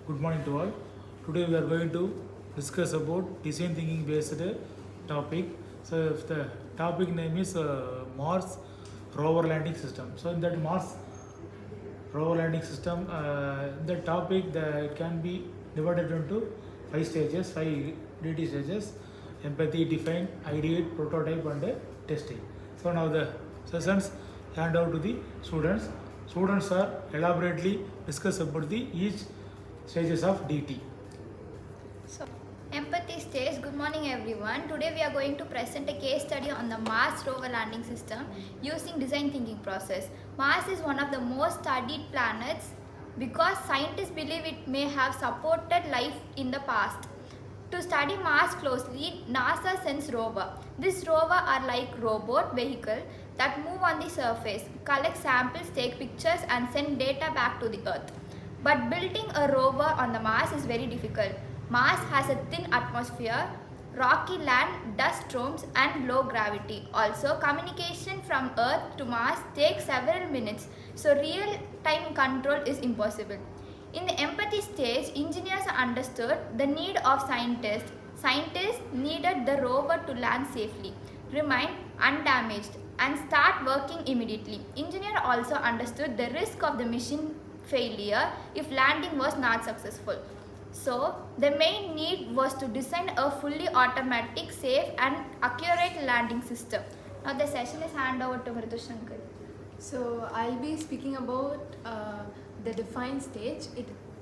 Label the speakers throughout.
Speaker 1: Good morning to all. Today we are going to discuss about design thinking based topic. So if the topic name is Mars Rover landing system. So in that Mars Rover landing system, the topic that can be divided into five stages, five DT stages: empathy, define, ideate, prototype, and testing. So now the sessions hand out to the students. Students are elaborately discuss about the each stages of DT.
Speaker 2: So, empathy stage. Good morning, everyone. Today we are going to present a case study on the Mars rover landing system using design thinking process. Mars is one of the most studied planets because scientists believe it may have supported life in the past. To study Mars closely, NASA sends rover. This rover are like robot vehicle that move on the surface, collect samples, take pictures and send data back to the Earth. But building a rover on the Mars is very difficult. Mars has a thin atmosphere, rocky land, dust storms and low gravity. Also, communication from Earth to Mars takes several minutes, so real-time control is impossible. In the empathy stage, engineers understood the need of scientists. Scientists needed the rover to land safely, remain undamaged and start working immediately. Engineers also understood the risk of the mission failure if landing was not successful. So, the main need was to design a fully automatic, safe and accurate landing system. Now the session is handed over to Mritu Shankar.
Speaker 3: So I'll be speaking about the define stage.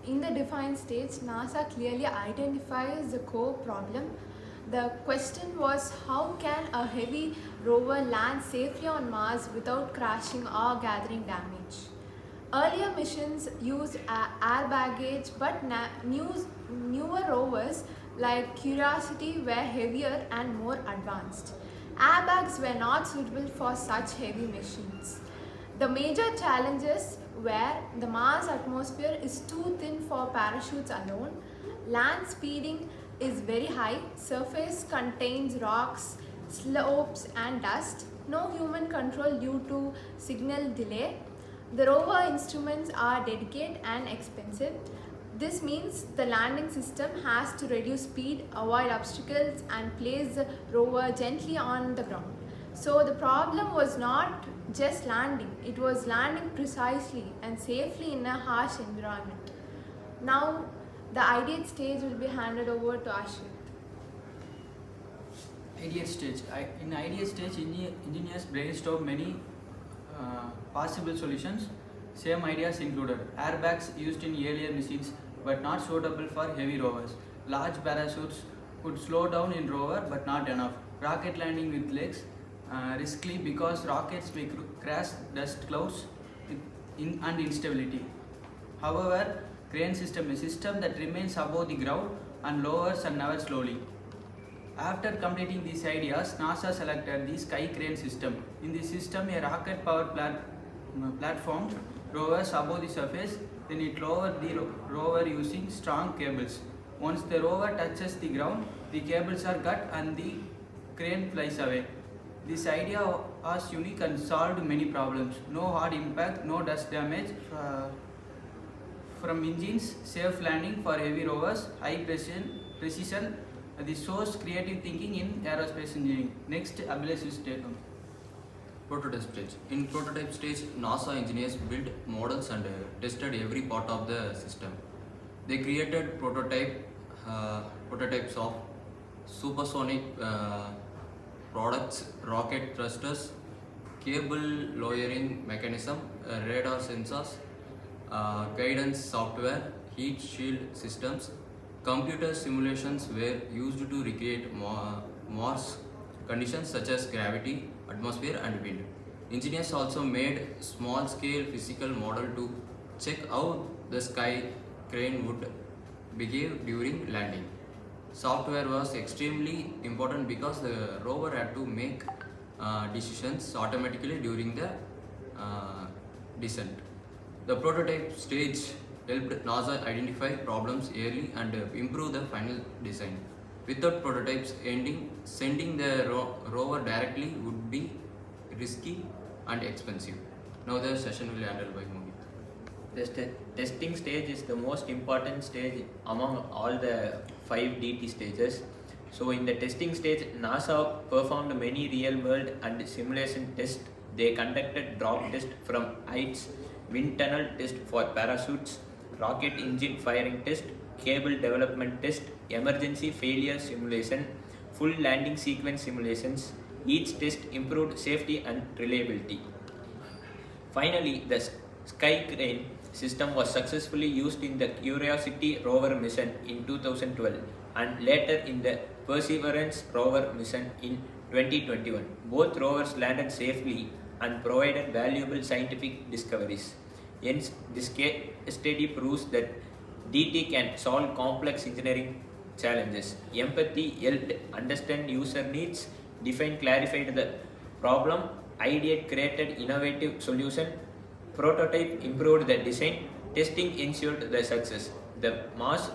Speaker 3: In the define stage, NASA clearly identifies the core problem. The question was, how can a heavy rover land safely on Mars without crashing or gathering damage? Earlier missions used air baggage, but newer rovers like Curiosity were heavier and more advanced. Airbags were not suitable for such heavy missions. The major challenges were the Mars atmosphere is too thin for parachutes alone, land speeding is very high, surface contains rocks, slopes and dust, no human control due to signal delay. The rover instruments are delicate and expensive. This means the landing system has to reduce speed, avoid obstacles and place the rover gently on the ground. So the problem was not just landing, it was landing precisely and safely in a harsh environment. Now the ideate stage will be handed over to Ashit.
Speaker 4: Ideate stage. In ideate stage, engineers brainstorm many possible solutions. Same ideas included airbags used in earlier machines but not suitable for heavy rovers. Large parachutes could slow down in rover but not enough. Rocket landing with legs risky because rockets may crash dust clouds and instability. However, crane system is a system that remains above the ground and lowers and never slowly. After completing these ideas, NASA selected the Sky Crane system. In this system, a rocket powered platform rovers above the surface, then it lowers the rover using strong cables. Once the rover touches the ground, the cables are cut and the crane flies away. This idea was unique and solved many problems. No hard impact, no dust damage from engines, safe landing for heavy rovers, high precision. This shows creative thinking in aerospace engineering. Next, Abhilash is taken.
Speaker 5: Prototype stage. In prototype stage, NASA engineers built models and tested every part of the system. They created prototypes of supersonic products, rocket thrusters, cable lowering mechanism, radar sensors, guidance software, heat shield systems. Computer simulations were used to recreate Mars conditions such as gravity, atmosphere and wind. Engineers also made small-scale physical model to check how the sky crane would behave during landing. Software was extremely important because the rover had to make decisions automatically during the descent. The prototype stage helped NASA identify problems early and improve the final design. Without prototypes, sending the rover directly would be risky and expensive. Now the session will be handled by Mohit.
Speaker 6: The testing stage is the most important stage among all the 5 DT stages. So in the testing stage, NASA performed many real-world and simulation tests. They conducted drop tests from heights, wind tunnel test for parachutes, rocket engine firing test, cable development test, emergency failure simulation, full landing sequence simulations. Each test improved safety and reliability. Finally, the Sky Crane system was successfully used in the Curiosity rover mission in 2012 and later in the Perseverance rover mission in 2021. Both rovers landed safely and provided valuable scientific discoveries. Hence, this case study proves that DT can solve complex engineering challenges. Empathy helped understand user needs, clarified the problem, ideate created innovative solution, prototype improved the design, testing ensured the success. The Mars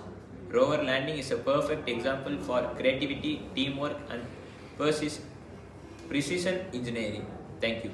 Speaker 6: rover landing is a perfect example for creativity, teamwork and precision engineering. Thank you.